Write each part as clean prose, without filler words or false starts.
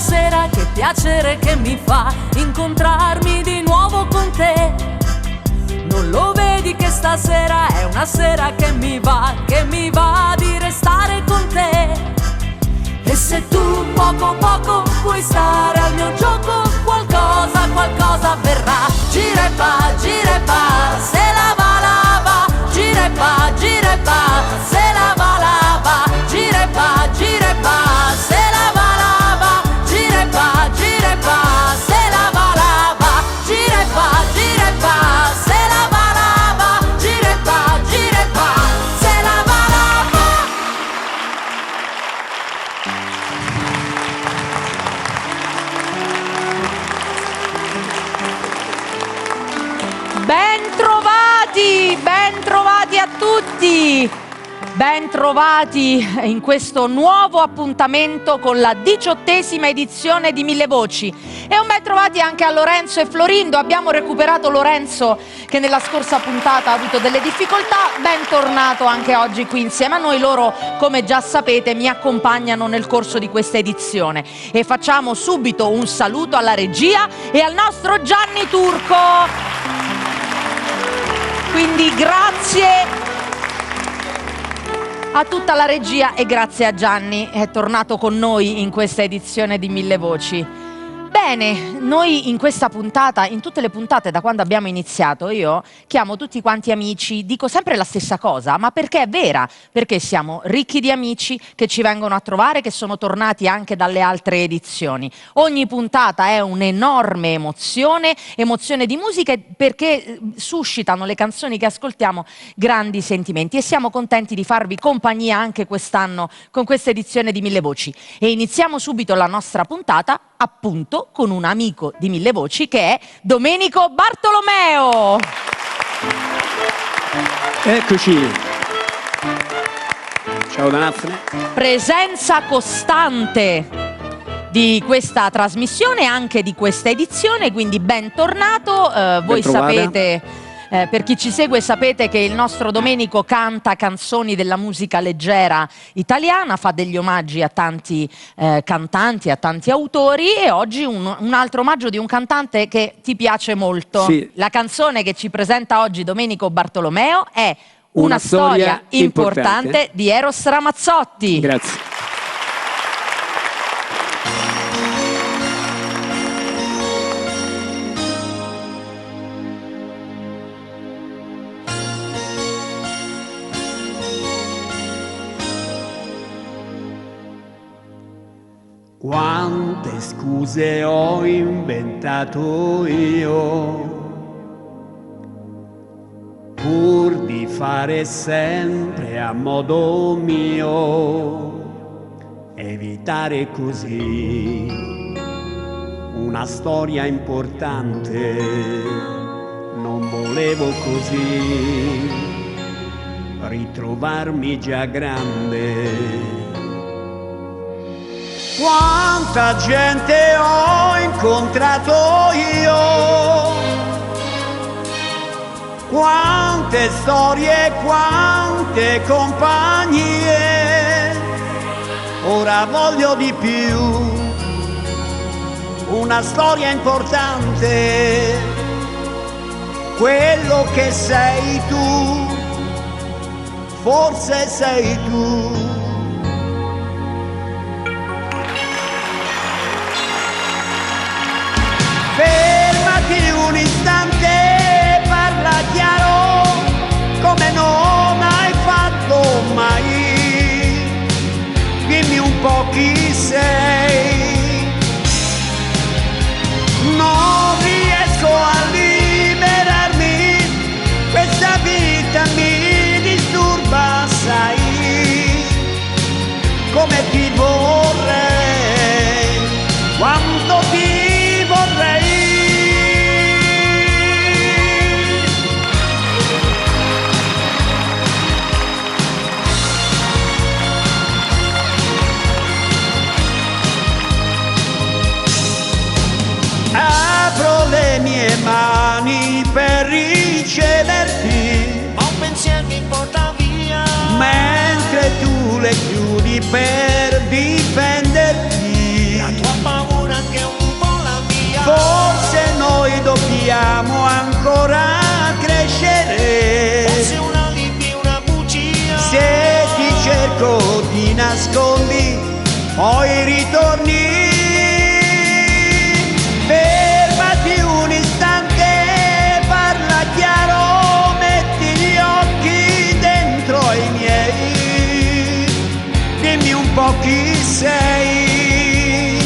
stasera, che piacere che mi fa incontrarmi di nuovo con te. Non lo vedi che stasera è una sera che mi va di restare con te. E se tu poco poco vuoi stare al mio gioco, qualcosa avverrà. Gira e va, se la va, gira e va, se la va, gira e va, se la va, gira e va, se la va, gira e va, se la va, gira e va, se la va. Bentrovati a tutti! Bentrovati in questo nuovo appuntamento con la 18ª edizione di Mille Voci. E un bentrovati anche a Lorenzo e Florindo. Abbiamo recuperato Lorenzo che nella scorsa puntata ha avuto delle difficoltà. Bentornato anche oggi qui insieme a noi. Loro, come già sapete, mi accompagnano nel corso di questa edizione. E facciamo subito un saluto alla regia e al nostro Gianni Turco. Quindi grazie a tutta la regia e grazie a Gianni, è tornato con noi in questa edizione di Mille Voci. Bene, noi in questa puntata, in tutte le puntate da quando abbiamo iniziato, io chiamo tutti quanti amici, dico sempre la stessa cosa, ma perché è vera, perché siamo ricchi di amici che ci vengono a trovare, che sono tornati anche dalle altre edizioni. Ogni puntata è un'enorme emozione di musica, perché suscitano le canzoni che ascoltiamo grandi sentimenti e siamo contenti di farvi compagnia anche quest'anno con questa edizione di Mille Voci. E iniziamo subito la nostra puntata appunto con un amico di Mille Voci che è Domenico Bartolomeo. Eccoci. Ciao Danaffne. Presenza costante di questa trasmissione, anche di questa edizione, quindi bentornato. Voi sapete, per chi ci segue sapete che il nostro Domenico canta canzoni della musica leggera italiana, fa degli omaggi a tanti cantanti, a tanti autori, e oggi un altro omaggio di un cantante che ti piace molto. Sì. La canzone che ci presenta oggi Domenico Bartolomeo è Una storia importante di Eros Ramazzotti. Grazie. Quante scuse ho inventato io pur di fare sempre a modo mio, evitare così una storia importante. Non volevo così ritrovarmi già grande. Quanta gente ho incontrato io, quante storie, quante compagnie. Ora voglio di più, una storia importante, quello che sei tu, forse sei tu. Fermati un istante, parla chiaro, come non hai fatto mai. Dimmi un po' chi sei. Non riesco a liberarmi, questa vita mi disturba, sai, come ti vorrei, quanto ti vorrei. Apro le mie mani per riceverti, ho un pensiero che porta via, mentre tu le chiudi per difenderti. la tua paura nascondi, poi ritorni. Fermati un istante, parla chiaro, metti gli occhi dentro i miei, dimmi un po' chi sei.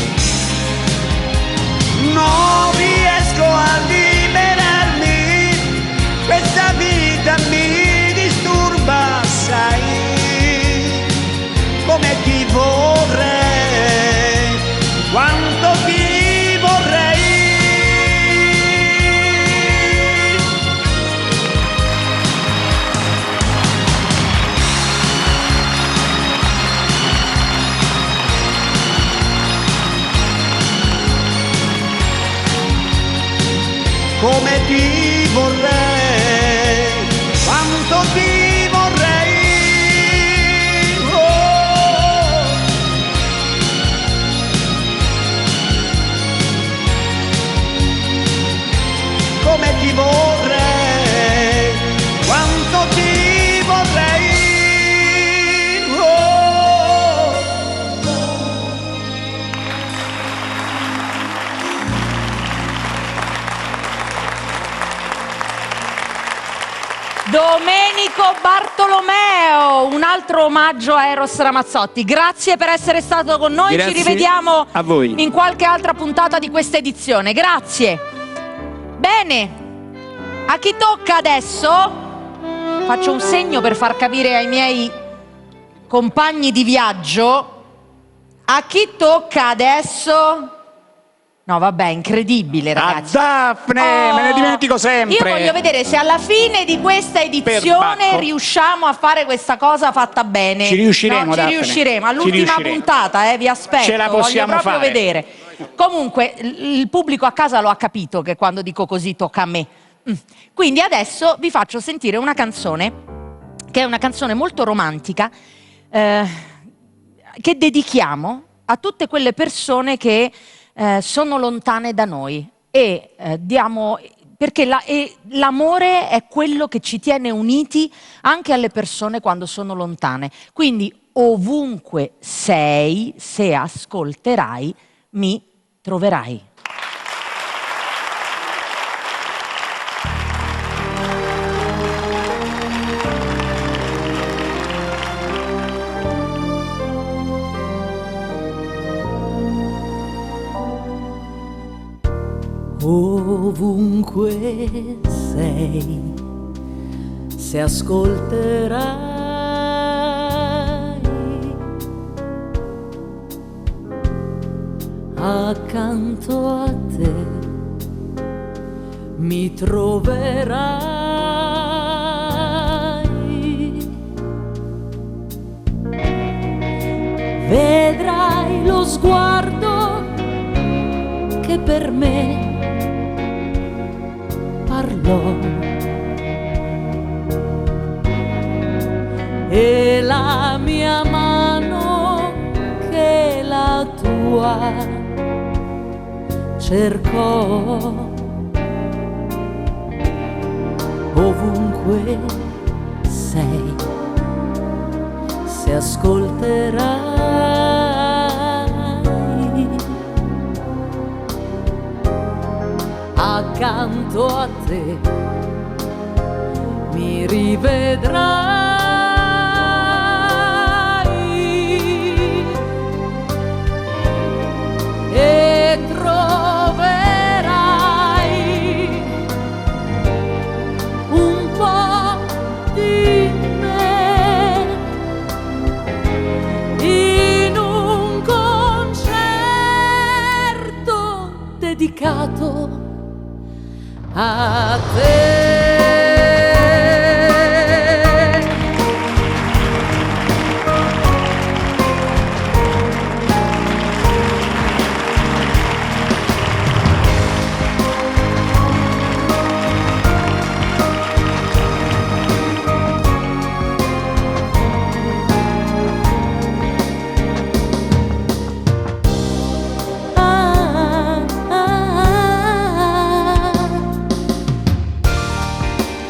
Non riesco a liberarmi, questa vita mi disturba, sai, come ti vorrei, quanto ti vorrei. Come ti vorrei, quanto ti vorrei. Oh. Come ti vorrei, quanto ti vorrei. Oh. Domenico Bartolomeo, un altro omaggio a Eros Ramazzotti. Grazie per essere stato con noi. Grazie ci rivediamo a voi in qualche altra puntata di questa edizione. Grazie. Bene, a chi tocca adesso? Faccio un segno per far capire ai miei compagni di viaggio. A chi tocca adesso? No, vabbè, incredibile, ragazzi. A Daphne, me ne dimentico sempre. Io voglio vedere se alla fine di questa edizione Perbacco. riusciamo a fare questa cosa fatta bene. Ci riusciremo, No, ci Daphne. riusciremo. Ci All'ultima riusciremo. puntata, vi aspetto. Ce la possiamo voglio proprio fare. vedere. Comunque, il pubblico a casa lo ha capito che quando dico così tocca a me. Quindi adesso vi faccio sentire una canzone, che è una canzone molto romantica, che dedichiamo a tutte quelle persone che sono lontane da noi e diamo, perché l'amore è quello che ci tiene uniti anche alle persone quando sono lontane. Quindi ovunque sei, se ascolterai, mi troverai. Ovunque sei, se ascolterai, accanto a te mi troverai. Vedrai lo sguardo che per me parlò e la mia mano che la tua cercò. Ovunque sei, se ascolterai, accanto a te mi rivedrai e troverai un po' di me in un concerto dedicato a te.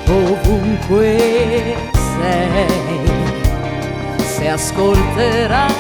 Ovunque sei, se ascolterai,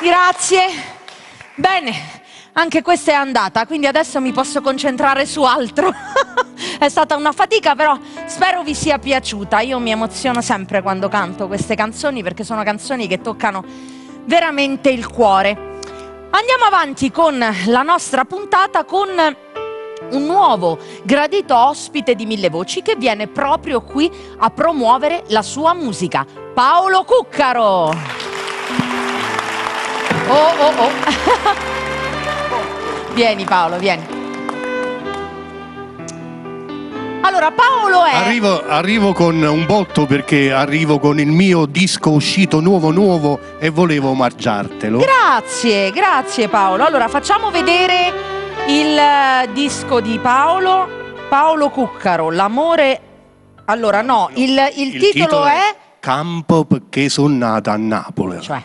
Grazie. Bene, anche questa è andata, quindi adesso mi posso concentrare su altro. È stata una fatica, però spero vi sia piaciuta. Io mi emoziono sempre quando canto queste canzoni perché sono canzoni che toccano veramente il cuore. Andiamo avanti con la nostra puntata con un nuovo gradito ospite di Mille Voci che viene proprio qui a promuovere la sua musica, Paolo Cuccaro. Oh. Vieni Paolo, vieni. Allora Paolo è... Arrivo con un botto perché arrivo con il mio disco uscito nuovo e volevo omaggiartelo. Grazie Paolo. Allora facciamo vedere il disco di Paolo Cuccaro, l'amore... Allora no, il titolo è... Campo perché sono nata a Napoli. Cioè,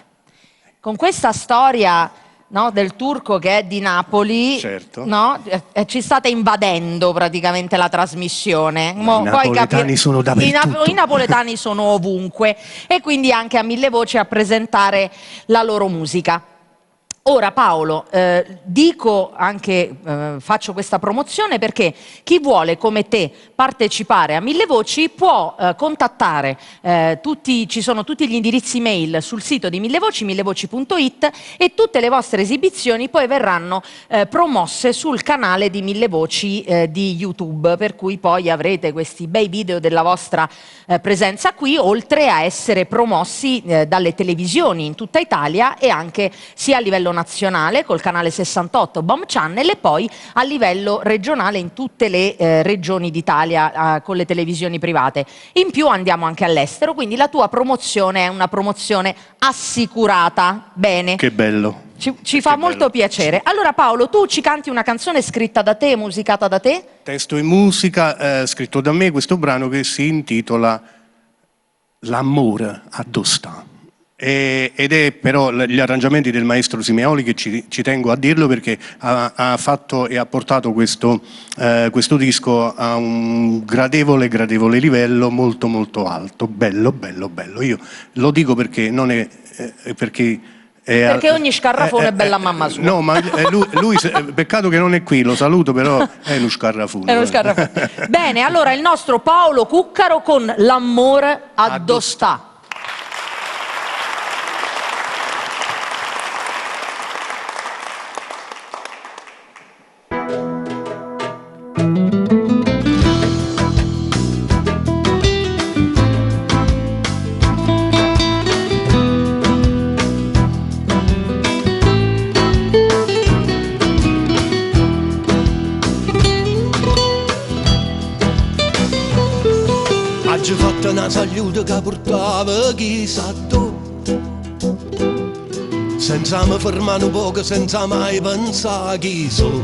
con questa storia... No, del turco che è di Napoli, certo. No? Ci state invadendo praticamente la trasmissione. I napoletani sono dappertutto. I napoletani sono ovunque e quindi anche a Mille Voci a presentare la loro musica. Ora Paolo, dico anche, faccio questa promozione perché chi vuole come te partecipare a Mille Voci può contattare, ci sono tutti gli indirizzi mail sul sito di Mille Voci, millevoci.it, e tutte le vostre esibizioni poi verranno promosse sul canale di Mille Voci di YouTube, per cui poi avrete questi bei video della vostra presenza qui, oltre a essere promossi dalle televisioni in tutta Italia e anche sia a livello nazionale col canale 68 Bomb Channel e poi a livello regionale in tutte le regioni d'Italia con le televisioni private. In più andiamo anche all'estero, quindi la tua promozione è una promozione assicurata. Bene. Che bello. Ci fa molto piacere. Allora Paolo, tu ci canti una canzone scritta da te, musicata da te? Testo e musica scritto da me, questo brano che si intitola L'amore addosta. Ed è però gli arrangiamenti del maestro Simeoli, che ci tengo a dirlo perché ha fatto e ha portato questo disco a un gradevole livello molto alto, bello. Io lo dico perché non è perché ogni scarrafone è bella mamma sua. No, ma lui peccato che non è qui, lo saluto, però è uno scarrafone. È uno scarrafone. Bene, allora il nostro Paolo Cuccaro con L'amore addosta. Oggi fatta una saluta che portava chissà dove, senza mi fermare un poco, senza mai pensare chi so,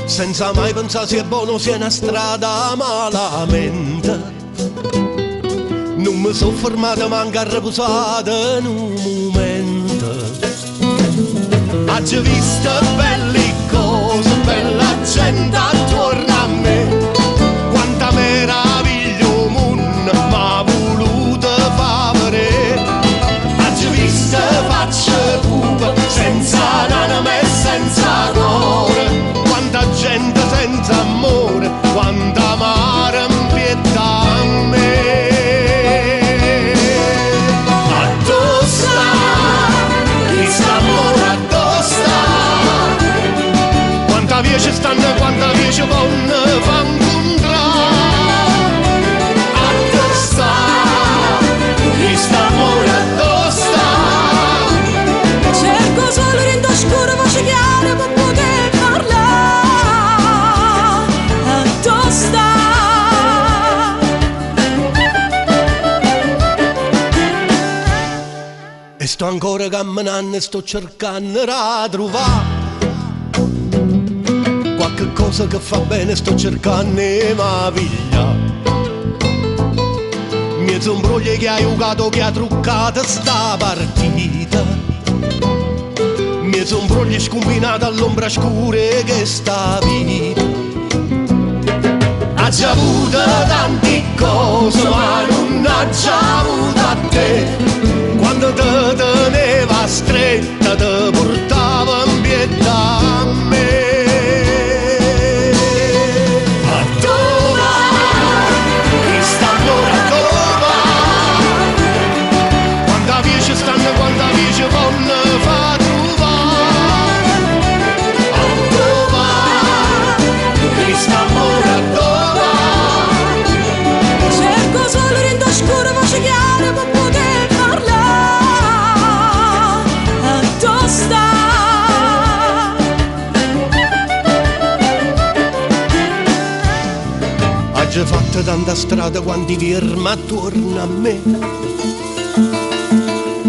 senza mai pensare se è buono, se è una strada malamente. Non mi sono fermata, manca riposata in un momento. Oggi visto belle cose, bella gente attorno a me. Quanta meraviglia il mondo m'ha voluto fare. Oggi visto facce cupa, senza anima e senza cuore. Quanta gente senza amore, quanta amare impietà a me. Addossa, questo amore addossa. Quanta viece stanno, quanta viece vanno fanno. E sto ancora camminando e sto cercando di trovare qualche cosa che fa bene, sto cercando di m'avviglia. Mi zombroglie che ha aiutato, che ha truccato sta partita. Mi zombroglie scombinata all'ombra scura che sta vita. Ha già avuto tante cose ma non ha già avuto a te. quando te teneva stretta te portava in pietà a me. A dove? Questo amore a dove? Quando amici stanno, quando amici vanno fa trovare. A dove? Questo amore a dove? Cerco solo in oscuro voce chiara per poter parlare. A dove sta? Ha già fatto tanta strada quanti firma attorno a me.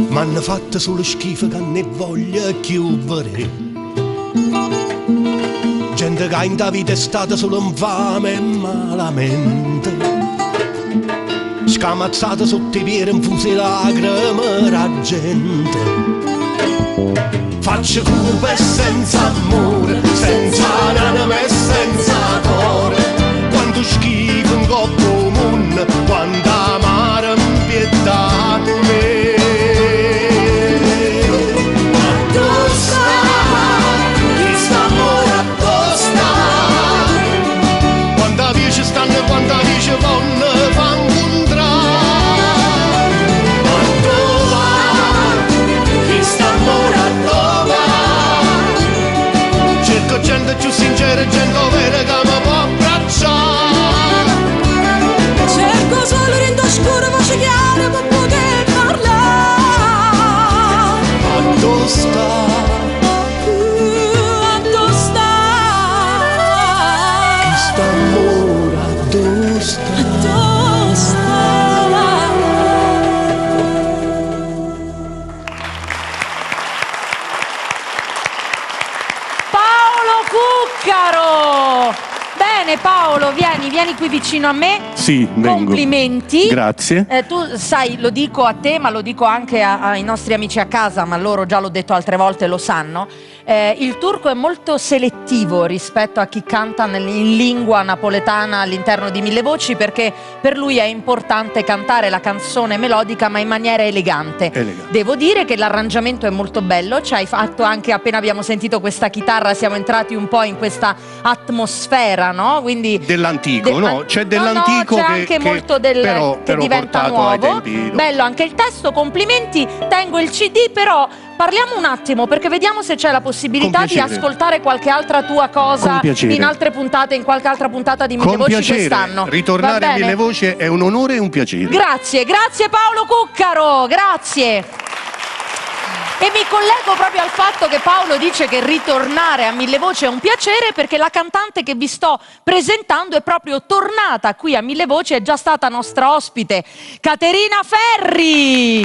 M'hanno fatto solo schifo che ne voglia chiudere. Gente che in da vita è stata solo infame e malamente. Scamazzata sotto i piedi, infuse lacrime la gente. Faccio cupe senza amore, senza anima e senza cuore. Quanto schifo in coppo mondo, quanto amare in pietà a me. Addosta, questo amore addosta. Quando amici stanno, quando amici vanno, fa incontrare. Addova, questo amore addova. Cerco gente più sincera, gente vera che mi può abbracciare. Cerco solo in oscuro voce chiara per poter parlare. Addosta, Addosta. questo amore addosta. Paolo Cuccaro! Bene Paolo, vieni qui vicino a me. Sì, vengo. Complimenti. Grazie. Tu sai, lo dico a te, ma lo dico anche ai nostri amici a casa, ma loro già l'ho detto altre volte, lo sanno. Il turco è molto selettivo rispetto a chi canta in lingua napoletana all'interno di Mille Voci, perché per lui è importante cantare la canzone melodica ma in maniera elegante. Devo dire che l'arrangiamento è molto bello, ci hai fatto anche, appena abbiamo sentito questa chitarra, siamo entrati un po' in questa atmosfera, no? Quindi Dell'antico, no? C'è dell'antico c'è che anche molto del però diventa portato ai nuovo. tempi. Bello anche il testo, complimenti. Tengo il CD, però parliamo un attimo, perché vediamo se c'è la possibilità di ascoltare qualche altra tua cosa in altre puntate, in qualche altra puntata di Mille Voci quest'anno. Ritornare a Mille Voci è un onore e un piacere. Grazie Paolo Cuccaro, grazie. E mi collego proprio al fatto che Paolo dice che ritornare a Mille Voci è un piacere, perché la cantante che vi sto presentando è proprio tornata qui a Mille Voci, è già stata nostra ospite, Caterina Ferri.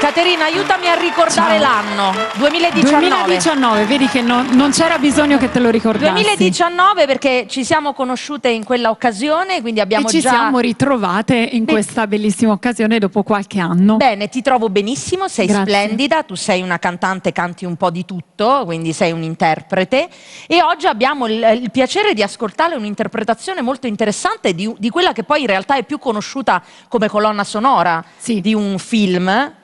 Caterina, aiutami a ricordare l'anno. 2019, vedi che non c'era bisogno che te lo ricordassi. 2019, perché ci siamo conosciute in quella occasione, quindi abbiamo ci siamo ritrovate in questa bellissima occasione dopo qualche anno. Bene, ti trovo benissimo, sei Grazie. splendida, tu sei una cantante, canti un po' di tutto, quindi sei un interprete, e oggi abbiamo il piacere di ascoltare un'interpretazione molto interessante di quella che poi in realtà è più conosciuta come colonna sonora di un film.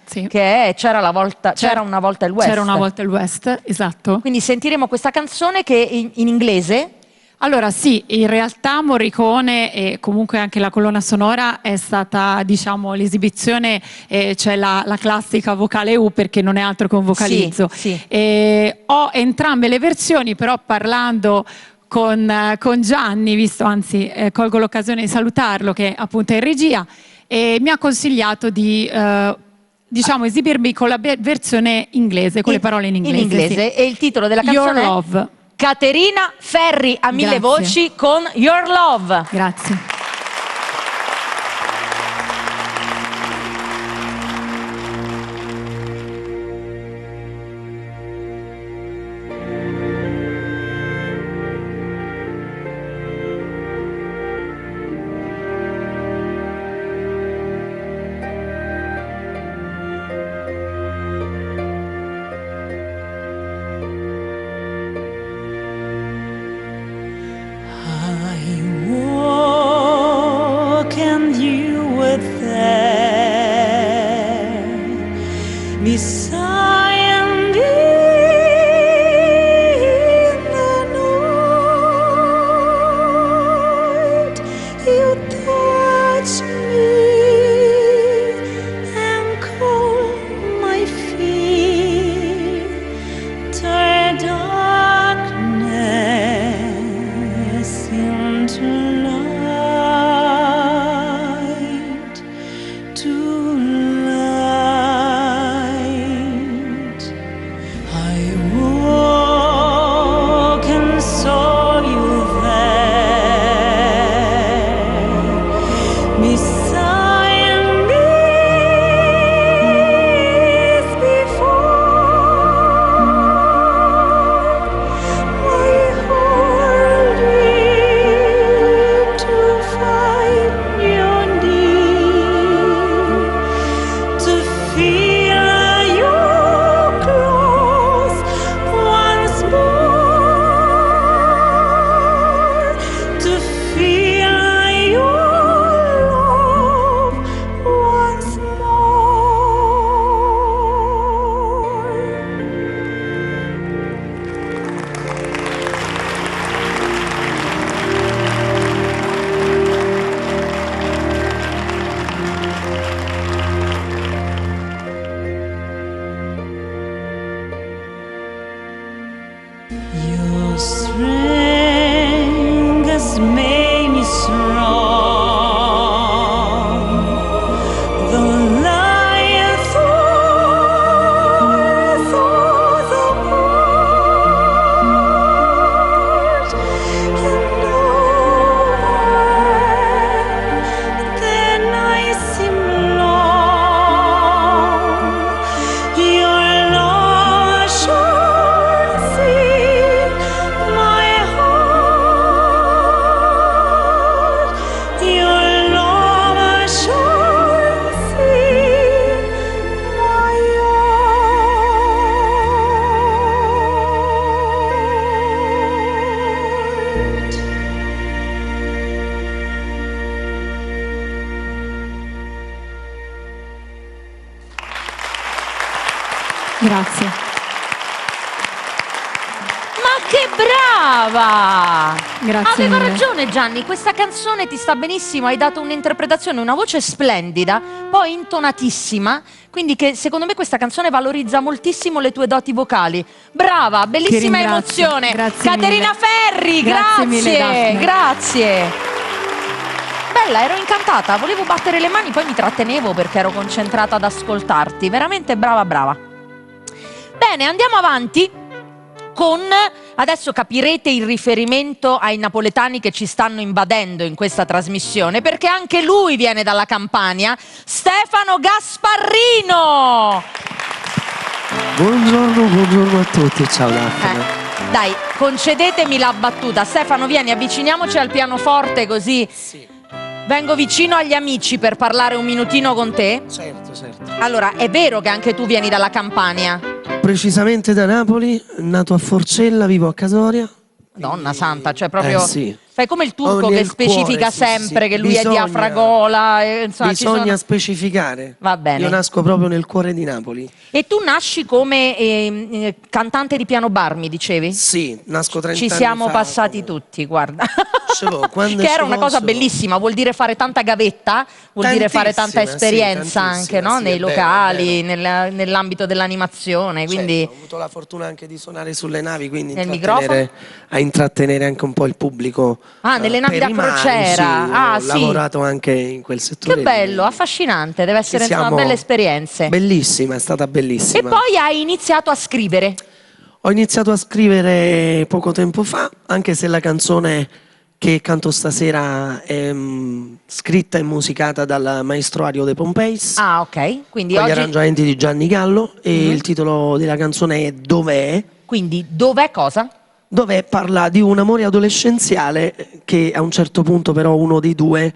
Sì. Che è C'era una volta il West. C'era una volta il West, esatto. Quindi sentiremo questa canzone che in inglese. Allora sì, in realtà Morricone e comunque anche la colonna sonora è stata, diciamo, l'esibizione, c'è la classica vocale U, perché non è altro che un vocalizzo. Sì. Ho entrambe le versioni, però parlando con Gianni, anzi colgo l'occasione di salutarlo, che appunto è in regia, e mi ha consigliato di esibirmi con la versione inglese, con le parole in inglese. In inglese. Sì. E il titolo della canzone Your Love. è Caterina Ferri a Mille Grazie. Voci con Your Love. Grazie. I want mi sai in the night, you touch me and cool my feet, turn darkness into light, to light. I walk and saw you there, beside me before my heart leaped to find your need, to feel you close once more, to feel your love once more. Your strength has made me strong. Though life throws us apart, and over the night seem long, your love shines in my heart. Your love shines in my heart. Grazie. Ma che brava! Grazie Aveva mille. ragione Gianni, questa canzone ti sta benissimo, hai dato un'interpretazione, una voce splendida, poi intonatissima, quindi che secondo me questa canzone valorizza moltissimo le tue doti vocali. Brava, bellissima ringrazio. emozione. Grazie Caterina mille. Ferri, Grazie mille, Daphne. grazie. Bella, ero incantata, volevo battere le mani, poi mi trattenevo perché ero concentrata ad ascoltarti. Veramente brava, brava. Bene, andiamo avanti con... Adesso capirete il riferimento ai napoletani che ci stanno invadendo in questa trasmissione, perché anche lui viene dalla Campania, Stefano Gasparrino! Buongiorno a tutti, ciao Daphne. Dai, concedetemi la battuta. Stefano, vieni, avviciniamoci al pianoforte così vengo vicino agli amici per parlare un minutino con te. Certo. Allora, è vero che anche tu vieni dalla Campania? Precisamente da Napoli, nato a Forcella, vivo a Casoria. Madonna santa, cioè proprio... sì. Fai come il Ho turco che nel specifica cuore, sì, sempre sì. che lui è di Bisogna- Afragola. Insomma, ci Bisogna sono- specificare. Va bene. Io nasco proprio nel cuore di Napoli. E tu nasci come cantante di piano bar, mi dicevi? Sì, nasco 30 Ci anni siamo fa, passati come- tutti, guarda. Quando Che ci era una cosa posso. bellissima, vuol dire fare tanta gavetta, vuol dire fare tanta Tantissima, esperienza sì, anche, no? sì, Nei è vero, locali, è vero. nell'ambito dell'animazione, quindi... Certo, ho avuto la fortuna anche di suonare sulle navi, quindi Nel a intrattenere anche un po' il pubblico. Ah, nelle navi per da i mari, crociera. sì, Ah, ho sì. lavorato anche in quel settore. Che bello, affascinante, deve essere Ci insomma siamo- belle esperienze. Bellissima, è stata E bellissima. poi hai iniziato a scrivere. Ho iniziato a scrivere poco tempo fa, anche se la canzone che canto stasera è scritta e musicata dal maestro Ario De Pompeis, Ah, ok. Quindi con gli oggi... arrangiamenti di Gianni Gallo, e il titolo della canzone è Dov'è? Quindi dov'è cosa? Dove parla di un amore adolescenziale che a un certo punto però uno dei due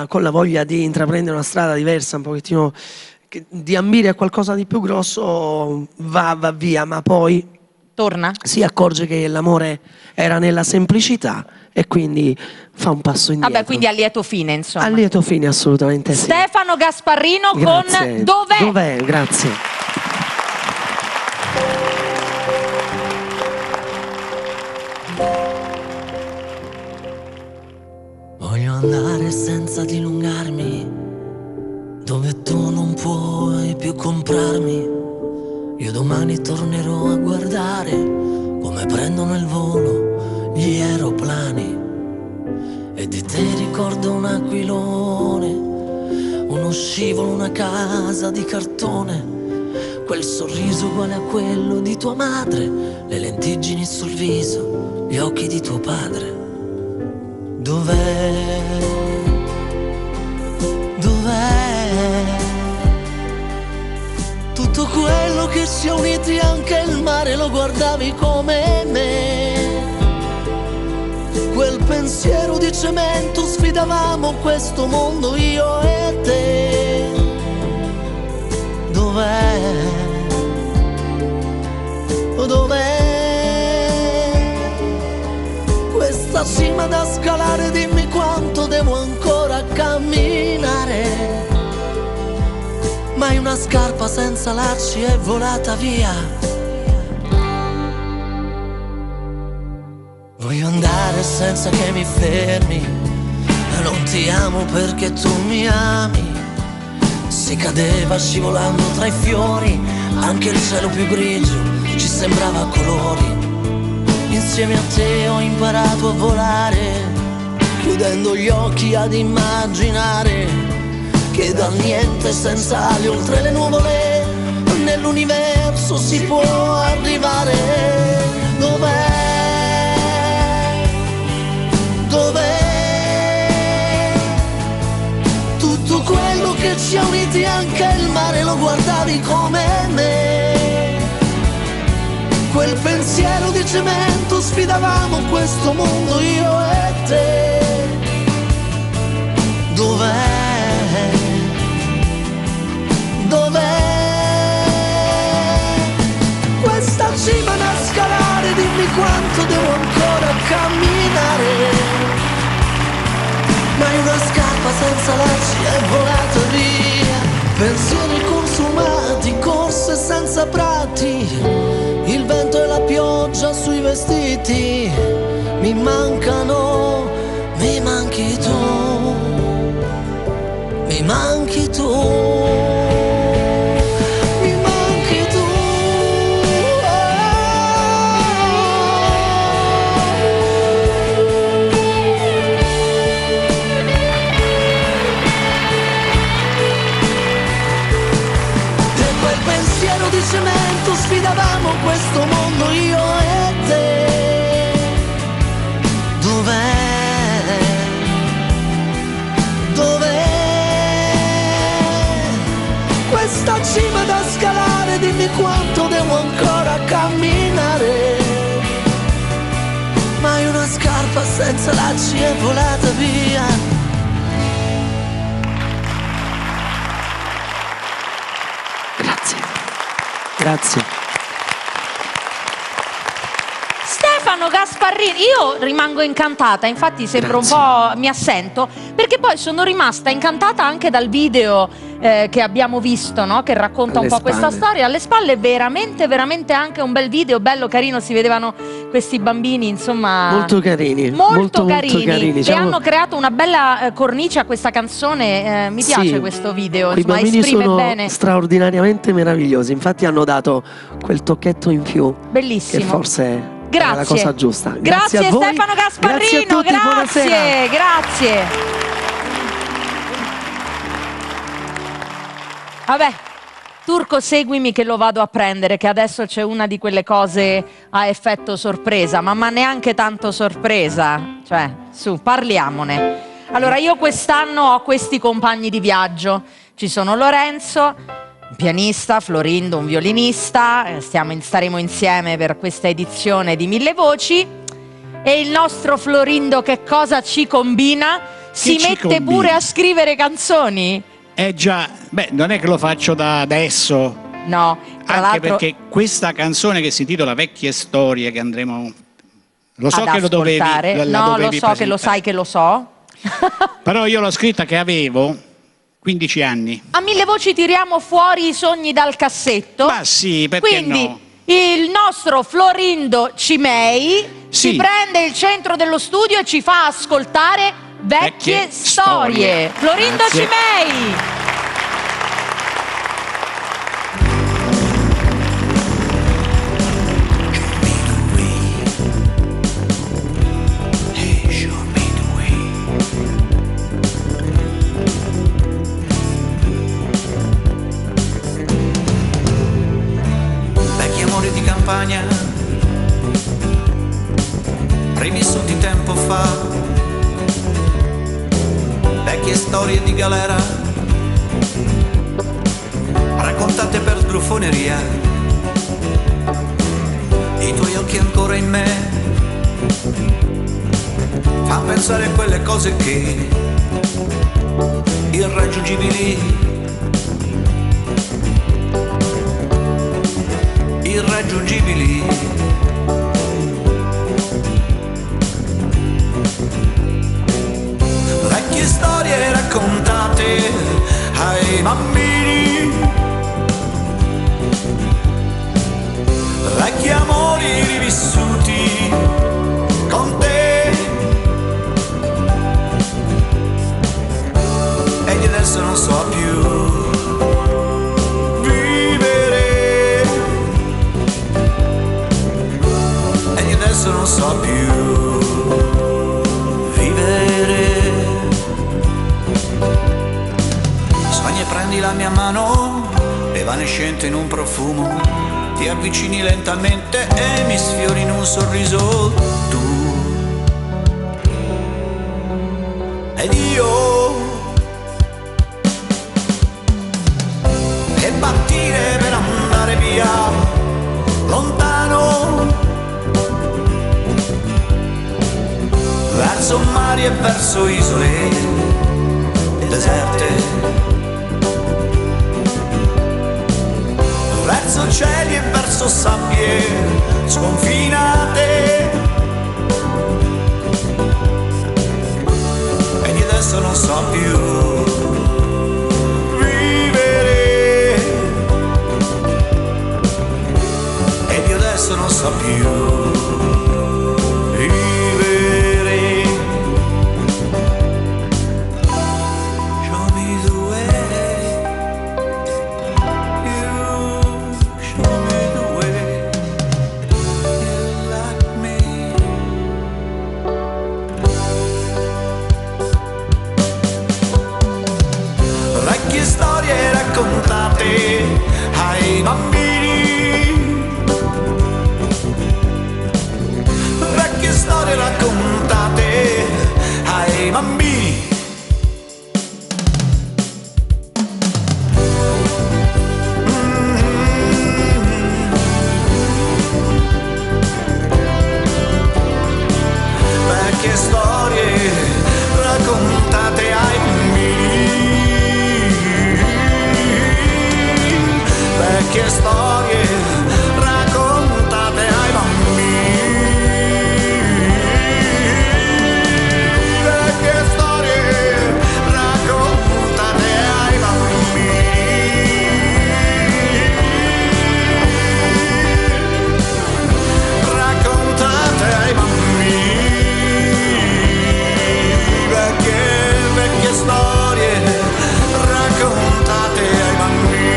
con la voglia di intraprendere una strada diversa, un pochettino di ambire a qualcosa di più grosso, va via, ma poi Torna? si accorge che l'amore era nella semplicità e quindi fa un passo indietro. Vabbè, quindi a lieto fine, insomma. A lieto fine, assolutamente sì. Stefano Gasparrino Grazie. con Dov'è? Dov'è? Grazie. andare senza dilungarmi, dove tu non puoi più comprarmi. Io domani tornerò a guardare come prendono il volo gli aeroplani. E di te ricordo un aquilone, uno scivolo, una casa di cartone, quel sorriso uguale a quello di tua madre, le lentiggini sul viso, gli occhi di tuo padre. Dov'è? Dov'è? Tutto quello che ci ha uniti, anche il mare lo guardavi come me. Quel pensiero di cemento, sfidavamo questo mondo io e te. Dov'è? Dov'è? Questa cima da scalare, dimmi quanto devo ancora camminare. Mai una scarpa senza lacci è volata via. Voglio andare senza che mi fermi, non ti amo perché tu mi ami. Si cadeva scivolando tra i fiori, anche il cielo più grigio ci sembrava a colori. Insieme a te ho imparato a volare, chiudendo gli occhi ad immaginare che dal niente senza ali, oltre le nuvole, nell'universo si può arrivare. Dov'è? Dov'è? Tutto quello che ci ha uniti, anche il mare lo guardavi come me. Quel pensiero di cemento, sfidavamo questo mondo io e te. Dov'è? Dov'è? Questa cima da scalare, dimmi quanto devo ancora camminare. Mai una scarpa senza lacci è volata via. Pensieri consumati, corse senza prati, il vento e la pioggia sui vestiti. Mi mancano, mi manchi tu, mi manchi tu. Cemento, sfidavamo questo mondo io e te. Dov'è? Dov'è? Questa cima da scalare, dimmi quanto devo ancora camminare. Mai una scarpa senza lacci è volata via. Grazie. Stefano Gasparrini, io rimango incantata, infatti sembro un po', mi assento, perché poi sono rimasta incantata anche dal video che abbiamo visto, no? Che racconta un po' questa storia. Alle spalle veramente, veramente anche un bel video, bello carino, si vedevano questi bambini, insomma... Molto carini. Molto carini. Diciamo... E hanno creato una bella cornice a questa canzone, mi piace questo video, I insomma, bambini esprime sono bene. straordinariamente meravigliosi, infatti hanno dato quel tocchetto in più. Bellissimo. Che forse grazie. è la cosa giusta. Grazie a voi. Stefano Gasparrino, grazie a tutti, buonasera. Grazie. Vabbè, Turco, seguimi che lo vado a prendere, che adesso c'è una di quelle cose a effetto sorpresa, ma neanche tanto sorpresa, cioè, su, parliamone. Allora, io quest'anno ho questi compagni di viaggio, ci sono Lorenzo, un pianista, Florindo, un violinista, staremo insieme per questa edizione di Mille Voci, e il nostro Florindo che cosa ci combina? Si mette pure a scrivere canzoni? Già, beh, non è che lo faccio da adesso. No, tra anche l'altro... perché questa canzone che si intitola Vecchie Storie, che andremo... Lo so ad che lo dovevi... No, lo so che lo sai che lo so. Però io l'ho scritta che avevo 15 anni. A Mille Voci tiriamo fuori i sogni dal cassetto. Ma sì, perché quindi, no? Il nostro Florindo Cimei sì. si prende il centro dello studio e ci fa ascoltare Vecchie storie. Florindo Grazie. Cimei. Vecchi amori di campagna, rivissuti tempo fa, vecchie storie di galera, raccontate per sgruffoneria, i tuoi occhi ancora in me, fa pensare a quelle cose che irraggiungibili, irraggiungibili. Vecchie storie raccontate ai bambini, vecchi amori rivissuti con te, e di adesso non so più vivere, e di adesso non so più vivere. Sogni e prendi la mia mano, evanescente in un profumo, ti avvicini lentamente e mi sfiori in un sorriso tu. Ed io che partire per andare via lontano, verso mari e verso isole deserte, verso cieli e verso sabbie sconfinate, e di adesso non so più vivere, e di adesso non so più vivere. Show me the way, you show me the way, you like me. Vecchie storie raccontate ai bambini, vecchie storie raccontate ai bambini. Vecchie storie raccontate ai bambini, vecchie storie raccontate ai bambini, vecchie storie raccontate ai bambini, raccontate ai bambini, vecchie storie raccontate ai bambini.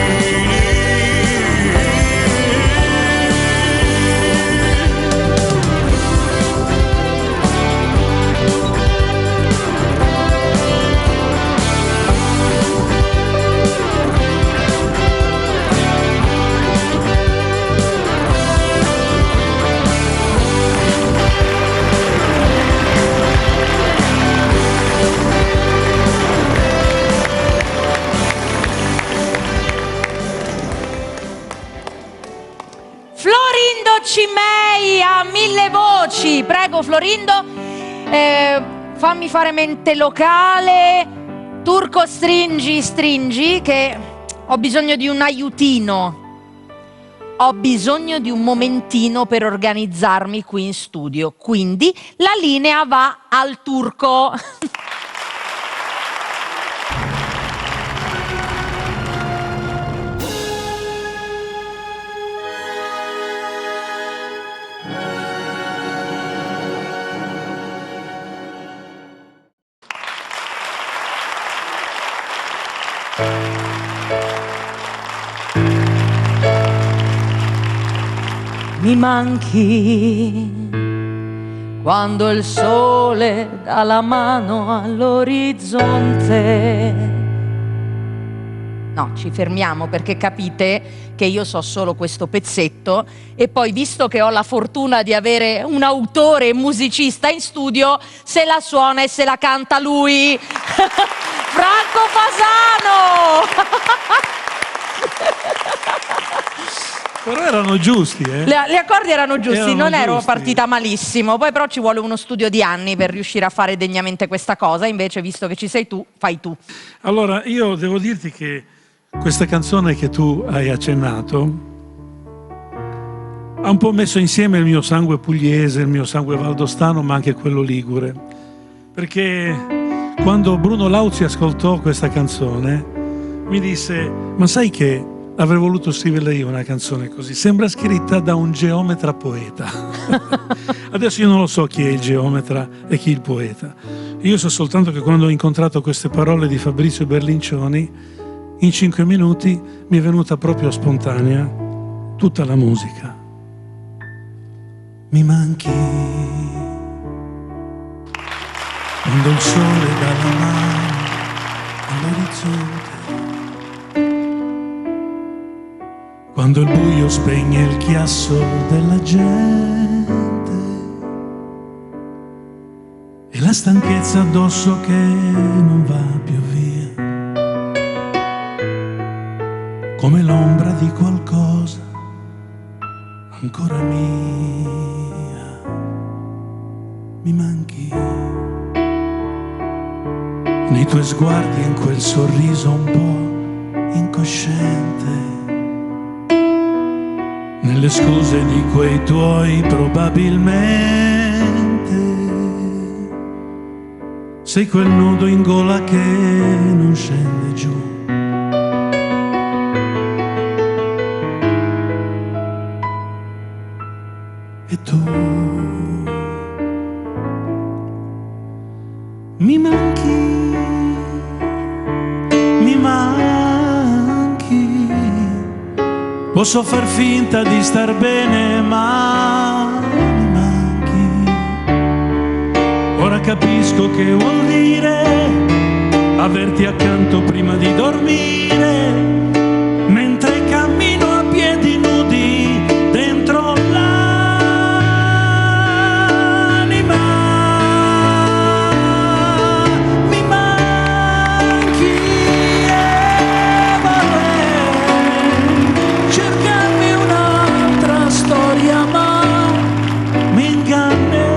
Florindo Cimei a 1000 voci. Prego Florindo, fammi fare mente locale. Turco stringi che ho bisogno di un aiutino. Ho bisogno di un momentino per organizzarmi qui in studio. Quindi la linea va al Turco. mi manchi, quando il sole dà la mano all'orizzonte. No, ci fermiamo perché capite che io so solo questo pezzetto e poi, visto che ho la fortuna di avere un autore e musicista in studio, se la suona e se la canta lui, Franco Fasano! Però erano giusti, eh? Gli accordi erano giusti, non ero giusti. partita malissimo, poi però ci vuole uno studio di anni per riuscire a fare degnamente questa cosa, invece visto che ci sei tu, fai tu. Allora, io devo dirti che questa canzone che tu hai accennato ha un po' messo insieme il mio sangue pugliese, il mio sangue valdostano, ma anche quello ligure. Perché quando Bruno Lauzi ascoltò questa canzone mi disse: ma sai che avrei voluto scriverla io una canzone così, sembra scritta da un geometra poeta. Adesso io non lo so chi è il geometra e chi il poeta. Io so soltanto che quando ho incontrato queste parole di Fabrizio Berlincioni, in 5 minuti mi è venuta proprio spontanea tutta la musica. Mi manchi quando il sole dà la mano all'orizzonte, quando il buio spegne il chiasso della gente e la stanchezza addosso che non va più via, come l'ombra di qualcosa ancora mia. Mi manchi nei tuoi sguardi e in quel sorriso un po' incosciente, nelle scuse di quei tuoi probabilmente. Sei quel nodo in gola che non scende giù. E tu mi manchi, mi manchi. Posso far finta di star bene, ma mi manchi. Ora capisco che vuol dire averti accanto prima di dormire, mentre cammino a piedi nudi dentro l'anima. Mi manchi e vorrei cercarmi un'altra storia, ma mi ingannerei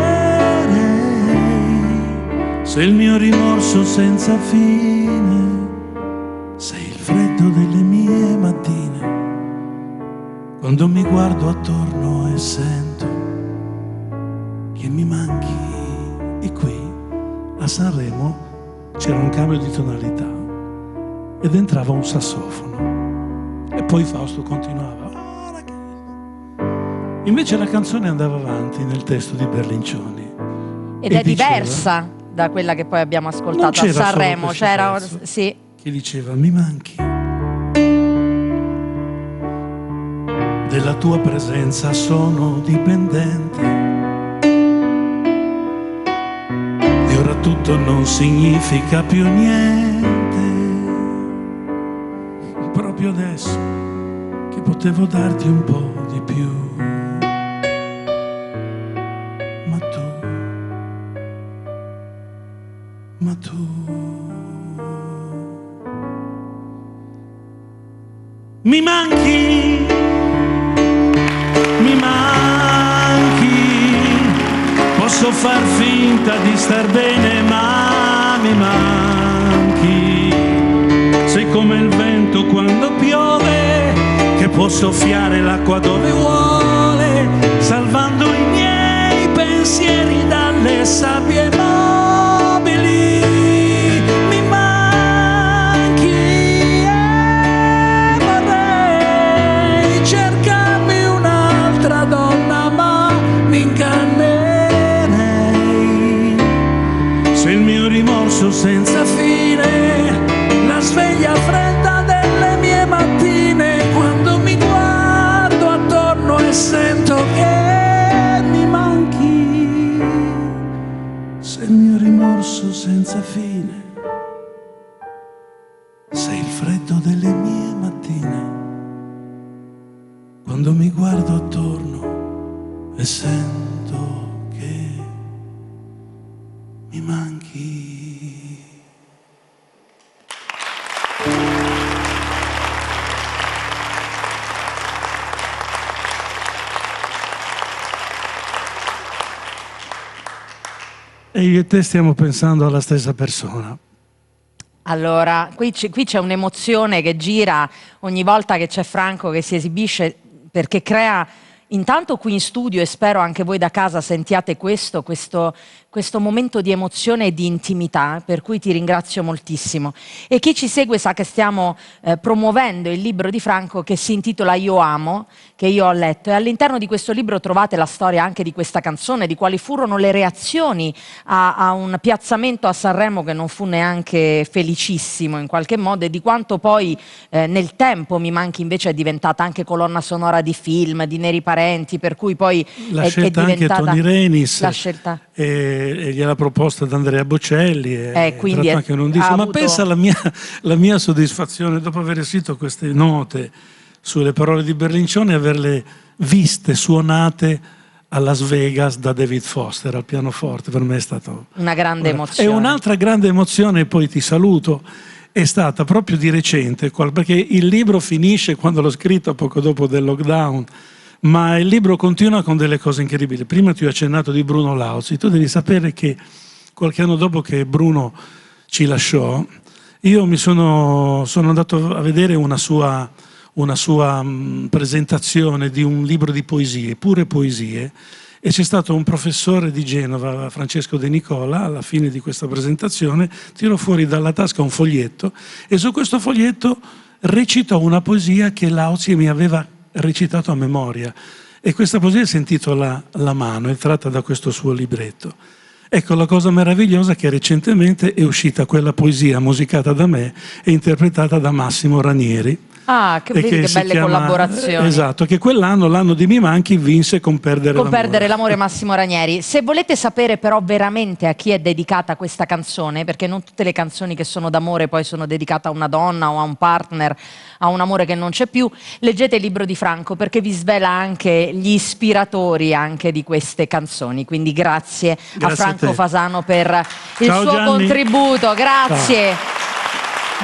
se il mio rimorso senza fine sei il freddo delle mie mattine, quando mi guardo attorno e sento che mi manchi. E qui a Sanremo c'era un cambio di tonalità ed entrava un sassofono e poi Fausto continuava. Invece la canzone andava avanti nel testo di Berlincioni Ed e è diceva- diversa da quella che poi abbiamo Non ascoltato a c'era solo Sanremo, questo c'era pezzo. sì. che diceva: mi manchi della tua presenza, sono dipendente e ora tutto non significa più niente. Proprio adesso che potevo darti un po' di più, ma tu mi manchi, mi manchi. Posso far finta di star bene, ma mi manchi. Sei come il vento quando piove, che può soffiare l'acqua dove vuole, salvando i miei pensieri dalle sabbie mobili. Mi manchi e vorrei cercarmi un'altra donna, ma mi ingannerei se il mio rimorso senza fine, la sveglia fredda delle mie mattine, quando mi guardo attorno e sento che quando mi guardo attorno e sento che mi manchi. E io e te stiamo pensando alla stessa persona. Allora, qui c'è un'emozione che gira ogni volta che c'è Franco che si esibisce, perché crea, intanto qui in studio, e spero anche voi da casa sentiate questo momento di emozione e di intimità, per cui ti ringrazio moltissimo. E chi ci segue sa che stiamo promuovendo il libro di Franco che si intitola Io amo, che io ho letto, e all'interno di questo libro trovate la storia anche di questa canzone, di quali furono le reazioni a un piazzamento a Sanremo che non fu neanche felicissimo in qualche modo, e di quanto poi nel tempo Mi manchi invece è diventata anche colonna sonora di film, di Neri Parenti, per cui poi l'ha è scelta diventata anche Tony Renis, la scelta. E gliel'ha proposta ad Andrea Bocelli, e quindi anche in un disco. Ma avuto... pensa la mia soddisfazione dopo aver scritto queste note sulle parole di Berlincione, averle viste suonate a Las Vegas da David Foster al pianoforte. Per me è stato una grande emozione. E un'altra grande emozione, e poi ti saluto, è stata proprio di recente, perché il libro finisce quando l'ho scritto, poco dopo del lockdown, ma il libro continua con delle cose incredibili. Prima ti ho accennato di Bruno Lauzi. Tu devi sapere che qualche anno dopo che Bruno ci lasciò, io mi sono andato a vedere una sua presentazione di un libro di poesie, pure poesie, e c'è stato un professore di Genova, Francesco De Nicola. Alla fine di questa presentazione tirò fuori dalla tasca un foglietto, e su questo foglietto recitò una poesia che Lauzi mi aveva recitato a memoria, e questa poesia si intitola La mano, è tratta da questo suo libretto. Ecco, la cosa meravigliosa è che recentemente è uscita quella poesia musicata da me e interpretata da Massimo Ranieri. Ah, che belle collaborazioni. Esatto, che quell'anno, l'anno di Mi manchi, vinse con Perdere l'amore. Massimo Ranieri. Se volete sapere però veramente a chi è dedicata questa canzone, perché non tutte le canzoni che sono d'amore poi sono dedicate a una donna o a un partner, a un amore che non c'è più, leggete il libro di Franco, perché vi svela anche gli ispiratori anche di queste canzoni. Quindi grazie a Franco Fasano per il suo contributo. Grazie. Ciao.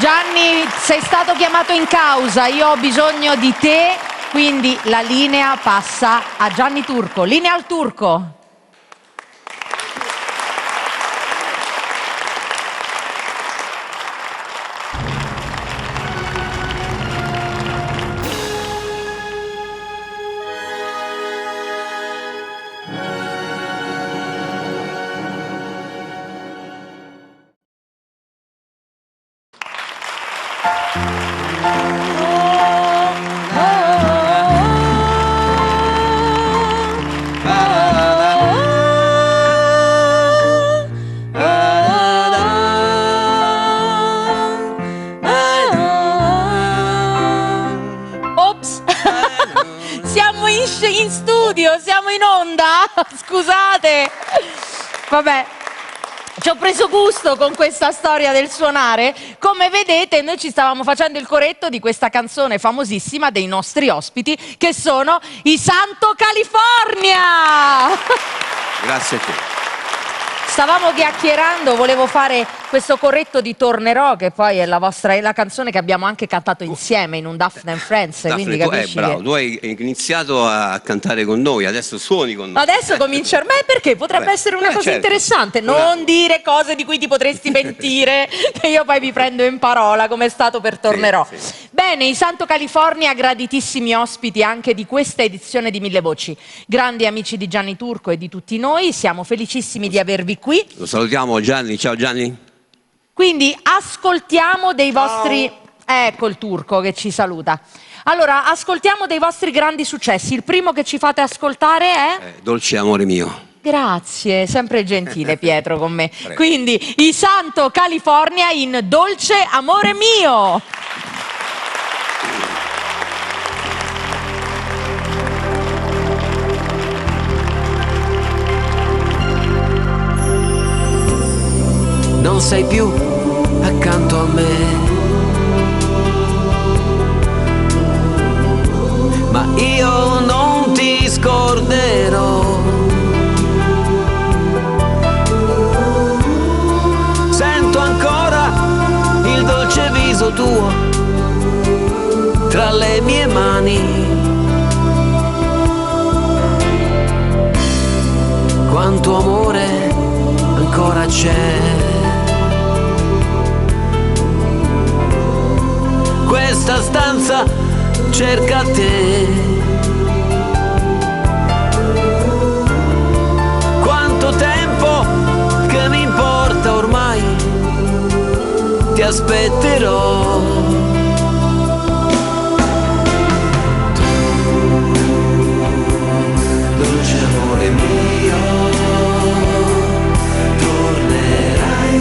Gianni, sei stato chiamato in causa, io ho bisogno di te, quindi la linea passa a Gianni Turco. Linea al Turco. In studio, siamo in onda? Scusate. Vabbè, ci ho preso gusto con questa storia del suonare. Come vedete, noi ci stavamo facendo il corretto di questa canzone famosissima dei nostri ospiti, che sono i Santo California. Grazie a te. Stavamo chiacchierando, volevo fare questo corretto di Tornerò, che poi è la canzone che abbiamo anche cantato insieme in un Daphne and Friends. Daphne, quindi capisci bravo, che... tu hai iniziato a cantare con noi, adesso suoni con noi. Adesso comincia a me, perché potrebbe essere una cosa interessante. Non dire cose di cui ti potresti pentire, che io poi vi prendo in parola, come è stato per Tornerò. Sì. Bene, i Santo California, graditissimi ospiti anche di questa edizione di Mille Voci. Grandi amici di Gianni Turco e di tutti noi, siamo felicissimi di avervi qui. Lo salutiamo Gianni, ciao Gianni. Quindi ascoltiamo dei vostri... Ecco il Turco che ci saluta. Allora, ascoltiamo dei vostri grandi successi. Il primo che ci fate ascoltare è... Dolce amore mio. Grazie, sempre gentile Pietro con me. Prego. Quindi i Santo California in Dolce amore mio. Non sei più accanto a me, ma io tuo tra le mie mani. Quanto amore ancora c'è. Questa stanza cerca te. Quanto tempo che mi importa ormai, ti aspetterò. Dolce amore mio, tornerai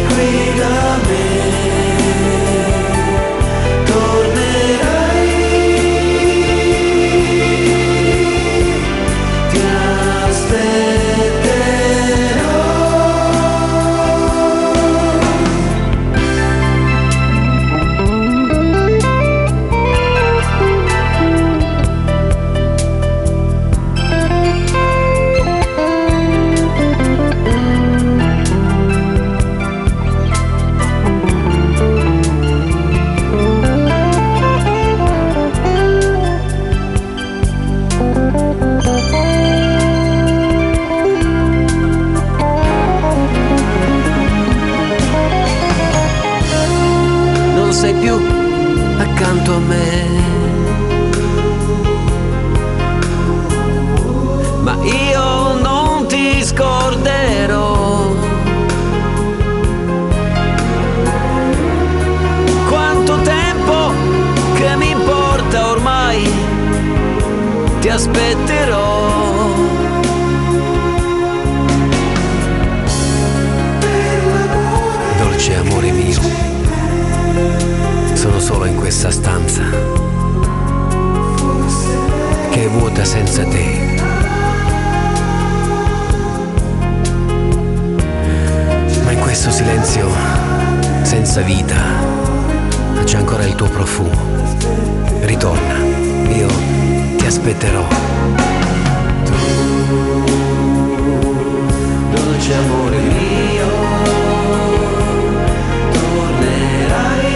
qui da me. Sei più accanto a me, ma io non ti scorderò. Quanto tempo che mi importa ormai, ti aspetterò. Dolce amore mio, sono solo in questa stanza che è vuota senza te. Ma in questo silenzio senza vita c'è ancora il tuo profumo. Ritorna, io ti aspetterò. Tu, dolce amore mio, tornerai.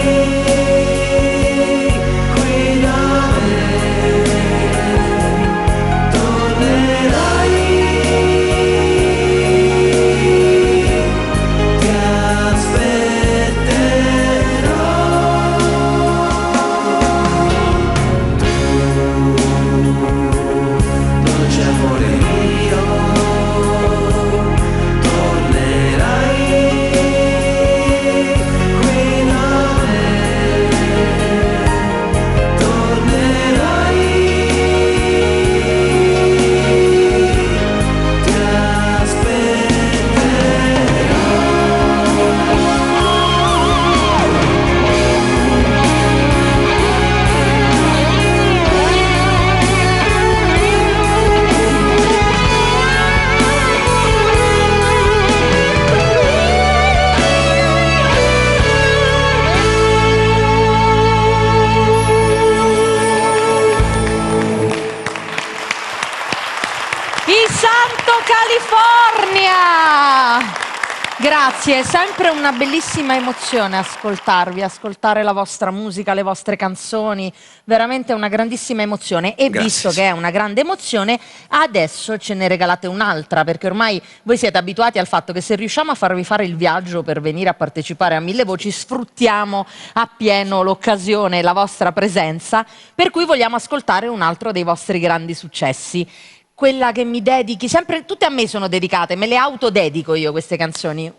Grazie, è sempre una bellissima emozione ascoltarvi, ascoltare la vostra musica, le vostre canzoni, veramente una grandissima emozione. E Grazie. Visto che è una grande emozione, adesso ce ne regalate un'altra, perché ormai voi siete abituati al fatto che se riusciamo a farvi fare il viaggio per venire a partecipare a Mille Voci, sfruttiamo appieno l'occasione e la vostra presenza, per cui vogliamo ascoltare un altro dei vostri grandi successi. Quella che mi dedichi, sempre tutte a me sono dedicate, me le autodedico io queste canzoni.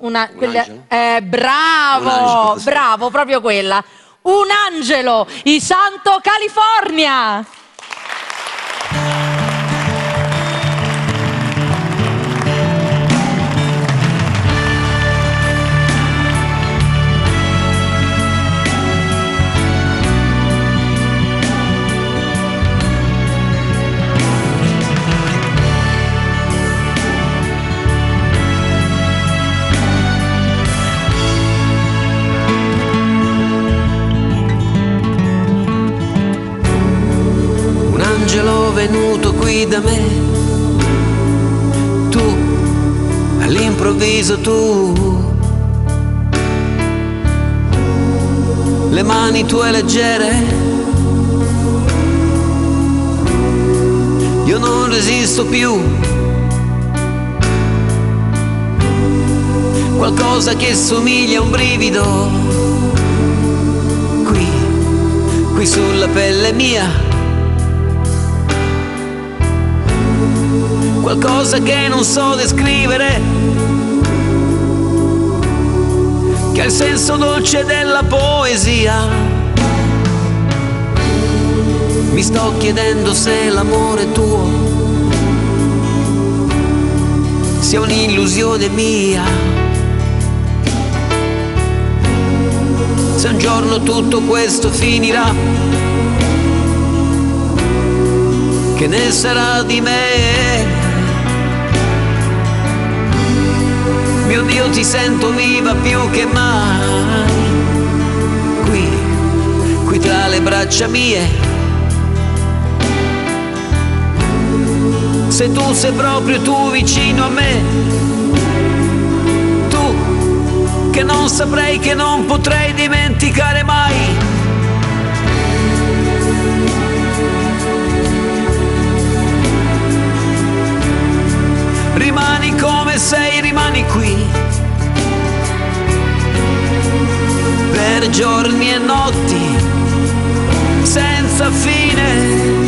Bravo, bravo, proprio quella. Un angelo, i Santo California. Angelo venuto qui da me, tu, all'improvviso tu, le mani tue leggere. Io non resisto più. Qualcosa che somiglia a un brivido qui sulla pelle mia. Qualcosa che non so descrivere, che ha il senso dolce della poesia. Mi sto chiedendo se l'amore tuo sia un'illusione mia. Se un giorno tutto questo finirà, che ne sarà di me? Mio Dio, ti sento viva più che mai, qui tra le braccia mie. Se tu sei proprio tu vicino a me, tu che non saprei, che non potrei dimenticare mai. Rimani come sei, rimani qui, per giorni e notti, senza fine.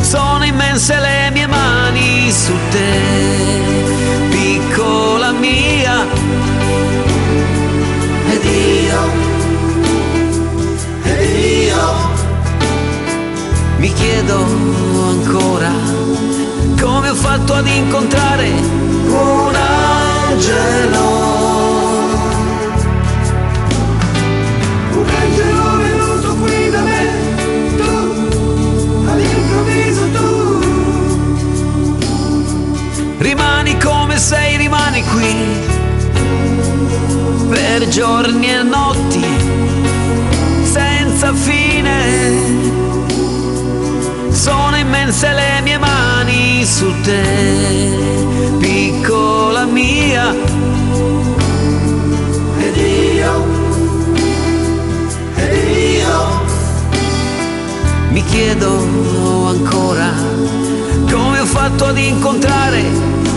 Sono immense le mie mani su te, piccola mia. Ed io mi chiedo ancora come ho fatto ad incontrare un angelo. Un angelo venuto qui da me, tu, all'improvviso tu. Rimani come sei, rimani qui, per giorni e notti, senza fine. Sono immense le mie mani su te, piccola mia. Ed io mi chiedo ancora come ho fatto ad incontrare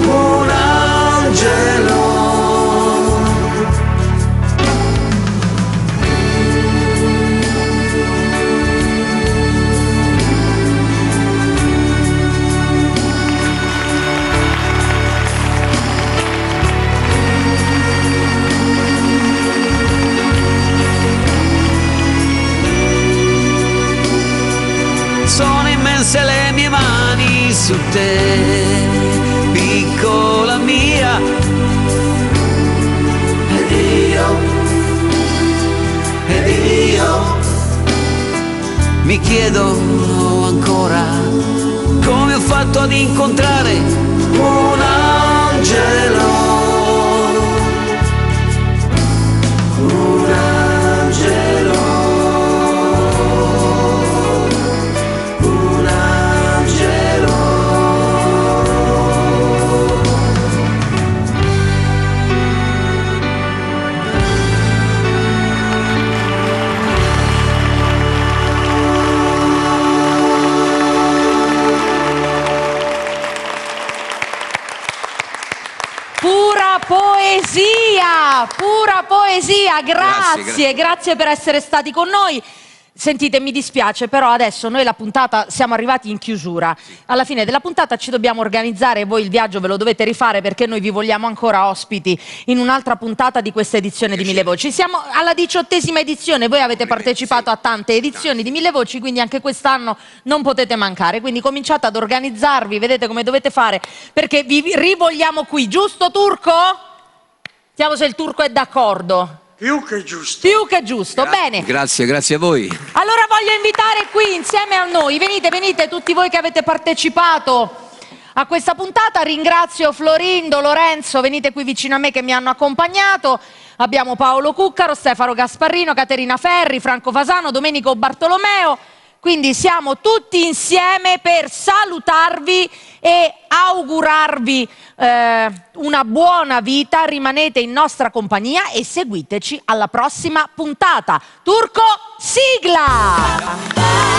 un angelo. Sono immense le mie mani su te, piccola mia. Ed io mi chiedo ancora come ho fatto ad incontrare un angelo. Un angelo. Pura poesia, grazie per essere stati con noi. Sentite, mi dispiace, però adesso noi la puntata siamo arrivati in chiusura. Alla fine della puntata ci dobbiamo organizzare e voi il viaggio ve lo dovete rifare, perché noi vi vogliamo ancora ospiti in un'altra puntata di questa edizione di Mille Voci. Siamo alla 18ª edizione, voi avete partecipato a tante edizioni di Mille Voci, quindi anche quest'anno non potete mancare. Quindi cominciate ad organizzarvi, vedete come dovete fare, perché vi rivogliamo qui, giusto Turco? Vediamo se il Turco è d'accordo. Più che giusto. Più che giusto, bene. Grazie a voi. Allora voglio invitare qui insieme a noi, venite tutti voi che avete partecipato a questa puntata. Ringrazio Florindo, Lorenzo, venite qui vicino a me che mi hanno accompagnato. Abbiamo Paolo Cuccaro, Stefano Gasparrino, Caterina Ferri, Franco Fasano, Domenico Bartolomeo, Quindi siamo tutti insieme per salutarvi e augurarvi una buona vita. Rimanete in nostra compagnia e seguiteci alla prossima puntata. Turco, sigla!